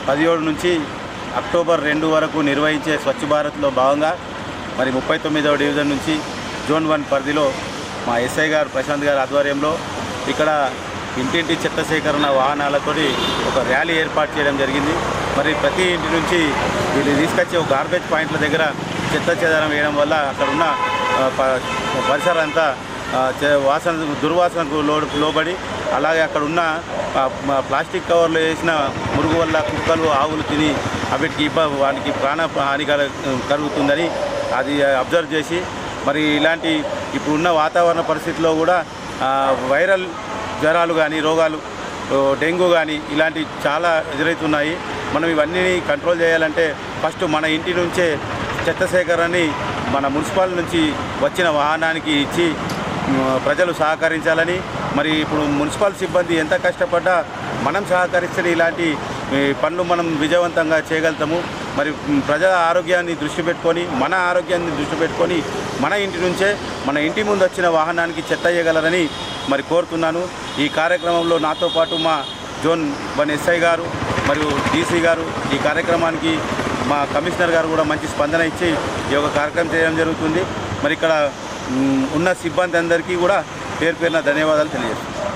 17 నుంచి అక్టోబర్ 2 వరకు నిర్వహించే స్వచ్ఛ భారత్లో భాగంగా మరి 39వ డివిజన్ నుంచి జోన్ 1 పరిధిలో మా ఎస్ఐ గారు ప్రశాంత్ గారి ఆధ్వర్యంలో ఇక్కడ ఇంటింటి చెత్త సేకరణ వాహనాలతోటి ఒక ర్యాలీ ఏర్పాటు చేయడం జరిగింది. మరి ప్రతి ఇంటి నుంచి వీళ్ళు తీసుకొచ్చి ఒక గార్బేజ్ పాయింట్ల దగ్గర చెత్త చెదారం వేయడం వల్ల అక్కడ ఉన్న పరిసరం అంతా దుర్వాసనకు లోబడి, అలాగే అక్కడ ఉన్న ప్లాస్టిక్ కవర్లు వేసిన మురుగు వల్ల కుక్కలు ఆవులు తిని వాటికి ప్రాణ హాని కలుగుతుందని అది అబ్జర్వ్ చేసి మరి ఇలాంటి ఇప్పుడున్న వాతావరణ పరిస్థితుల్లో కూడా వైరల్ జ్వరాలు కానీ రోగాలు డెంగ్యూ కానీ ఇలాంటివి చాలా ఎదురవుతున్నాయి. మనం ఇవన్నీ కంట్రోల్ చేయాలంటే ఫస్ట్ మన ఇంటి నుంచే చెత్త సేకరణని మన మున్సిపల్ నుంచి వచ్చిన వాహనానికి ఇచ్చి ప్రజలు సహకరించాలని, మరి ఇప్పుడు మున్సిపల్ సిబ్బంది ఎంత కష్టపడ్డా మనం సహకరిస్తే ఇలాంటి పనులు మనం విజయవంతంగా చేయగలుగుతాము. మరి ప్రజల ఆరోగ్యాన్ని దృష్టి పెట్టుకొని మన ఆరోగ్యాన్ని దృష్టి పెట్టుకొని మన ఇంటి నుంచే మన ఇంటి ముందు వచ్చిన వాహనానికి చెత్త వేయగలరని మరి కోరుతున్నాను. ఈ కార్యక్రమంలో నాతో పాటు మా జోన్ 1 ఎస్ఐ గారు మరియు డీసీ గారు ఈ కార్యక్రమానికి మా కమిషనర్ గారు కూడా మంచి స్పందన ఇచ్చి ఈ యొక్క కార్యక్రమం చేయడం జరుగుతుంది. మరి ఇక్కడ ఉన్న సిబ్బంది అందరికీ కూడా పేరు పేరున ధన్యవాదాలు తెలియజేస్తున్నాను.